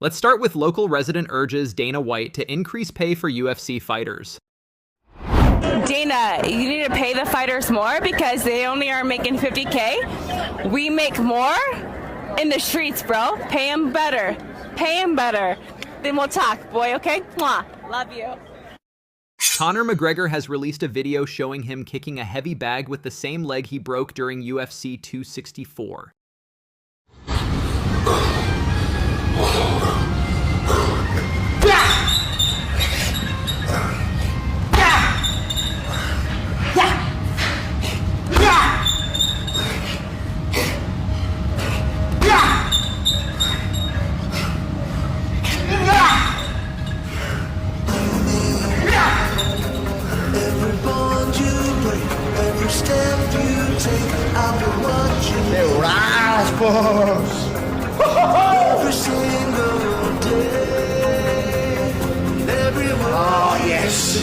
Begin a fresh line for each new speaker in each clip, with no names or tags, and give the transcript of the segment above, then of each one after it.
Let's start with local resident urges Dana White to increase pay for UFC fighters.
Dana, you need to pay the fighters more because they only are making $50K. We make more in the streets, bro. Pay them better. Pay them better. Then we'll talk, boy, okay? Mwah. Love you.
Conor McGregor has released a video showing him kicking a heavy bag with the same leg he broke during UFC 264.
Every single day. Oh, yes.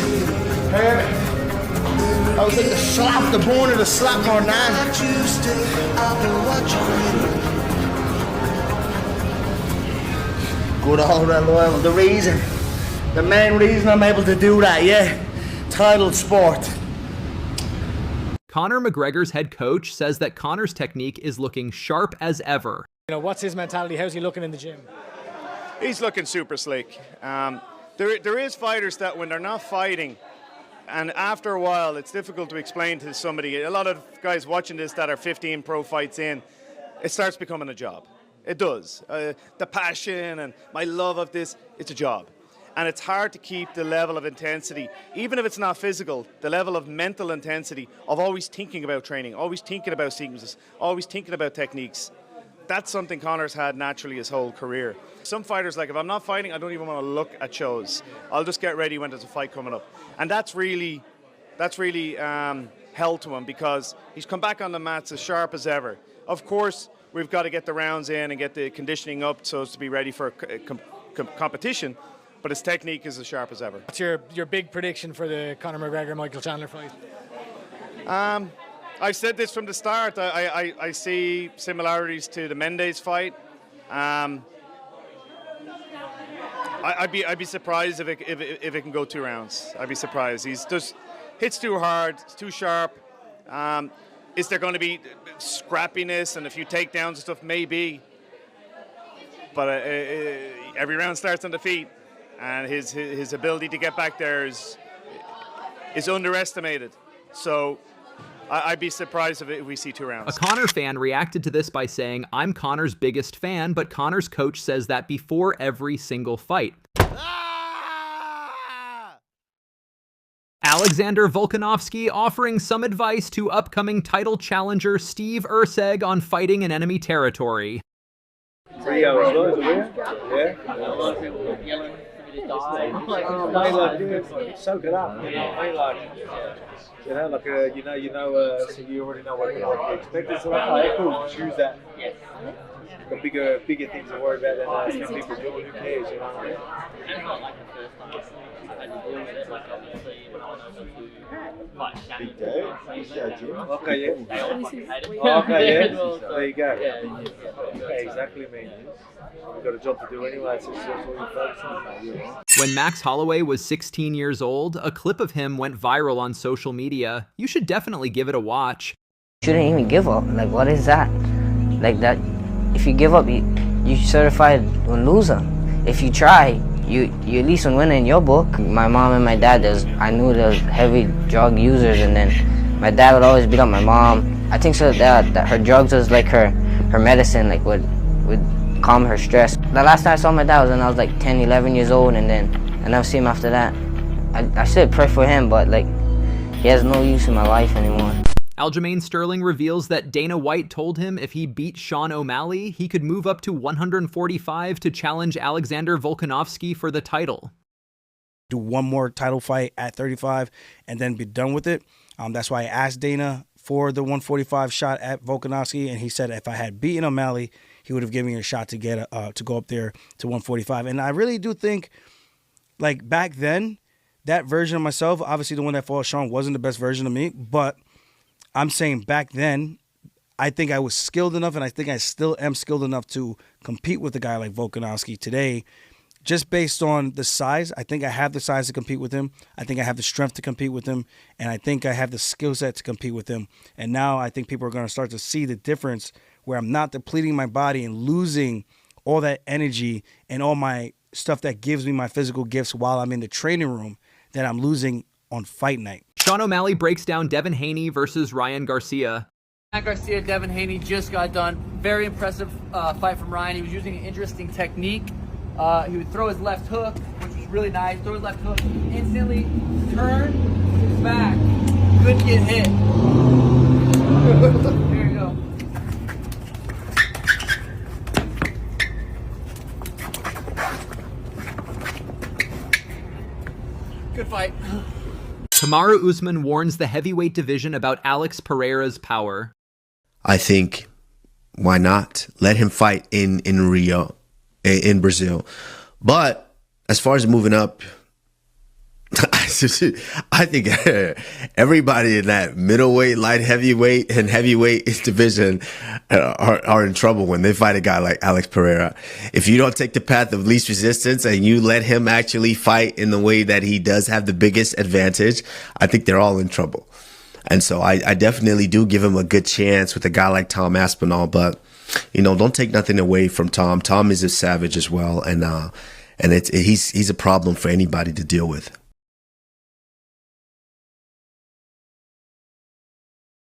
I was like to slap the bone or to slap more nine. Good old loyal. The main reason I'm able to do that, yeah. Titled sport.
Conor McGregor's head coach says that Conor's technique is looking sharp as ever.
You know, what's his mentality? How's he looking in the gym?
He's looking super slick. There is fighters that when they're not fighting, and after a while, it's difficult to explain to somebody. A lot of guys watching this that are 15 pro fights in, it starts becoming a job. It does. The passion and my love of this, it's a job. And it's hard to keep the level of intensity, even if it's not physical, the level of mental intensity of always thinking about training, always thinking about sequences, always thinking about techniques. That's something Conor's had naturally his whole career. Some fighters, like, if I'm not fighting, I don't even want to look at shows. I'll just get ready when there's a fight coming up. And that's really held to him because he's come back on the mats as sharp as ever. Of course, we've got to get the rounds in and get the conditioning up so as to be ready for competition. But his technique is as sharp as ever.
What's your big prediction for the Conor McGregor-Michael Chandler fight?
I've said this from the start. I see similarities to the Mendes fight. I'd be surprised if it can go 2 rounds. I'd be surprised. He's just hits too hard, it's too sharp. Is there going to be scrappiness and a few takedowns and stuff? Maybe. But every round starts on the feet. And his ability to get back there is underestimated. So I'd be surprised if we see 2 rounds.
A Conor fan reacted to this by saying, "I'm Conor's biggest fan, but Conor's coach says that before every single fight." Alexander Volkanovski offering some advice to upcoming title challenger Steve Erceg on fighting in enemy territory.
Rio as well, is it? Yeah. Soak it up, you already know what you expect. It's like, cool, choose that. Got bigger things to worry about than some people do. Who cares, you know what I mean? Big day. Okay, yeah. Okay, yeah. There you go. Okay, exactly, man. We've got a job to do anyway, so that's what we're focusing on.
When Max Holloway was 16 years old, a clip of him went viral on social media. You should definitely give it a watch.
Shouldn't even give up. Like, what is that? Like that, if you give up, you certified a loser. If you try, you at least win in your book. My mom and my dad, I knew there was heavy drug users, and then my dad would always beat up my mom. I think so that her drugs was like her medicine, like would calm her stress. The last time I saw my dad was when I was like 10, 11 years old, and then I never see him after that. I should pray for him, but like he has no use in my life anymore.
Aljamain Sterling reveals that Dana White told him if he beat Sean O'Malley, he could move up to 145 to challenge Alexander Volkanovski for the title.
Do one more title fight at 35 and then be done with it. That's why I asked Dana for the 145 shot at Volkanovski, and he said if I had beaten O'Malley, he would have given me a shot to get to go up there to 145. And I really do think, like back then, that version of myself, obviously the one that fought Sean wasn't the best version of me, but I'm saying back then, I think I was skilled enough, and I think I still am skilled enough to compete with a guy like Volkanovski today. Just based on the size, I think I have the size to compete with him. I think I have the strength to compete with him. And I think I have the skill set to compete with him. And now I think people are going to start to see the difference where I'm not depleting my body and losing all that energy and all my stuff that gives me my physical gifts while I'm in the training room that I'm losing on fight night.
Sean O'Malley breaks down Devin Haney versus Ryan Garcia.
Ryan Garcia, Devin Haney just got done. Very impressive fight from Ryan. He was using an interesting technique. He would throw his left hook, which was really nice. Throw his left hook, instantly turn his back. Couldn't get hit. There you go. Good fight.
Kamaru Usman warns the heavyweight division about Alex Pereira's power.
I think, why not? Let him fight in Rio, in Brazil. But as far as moving up, I think everybody in that middleweight, light heavyweight, and heavyweight division are in trouble when they fight a guy like Alex Pereira. If you don't take the path of least resistance and you let him actually fight in the way that he does have the biggest advantage, I think they're all in trouble. And so I definitely do give him a good chance with a guy like Tom Aspinall. But, you know, don't take nothing away from Tom. Tom is a savage as well. And he's a problem for anybody to deal with.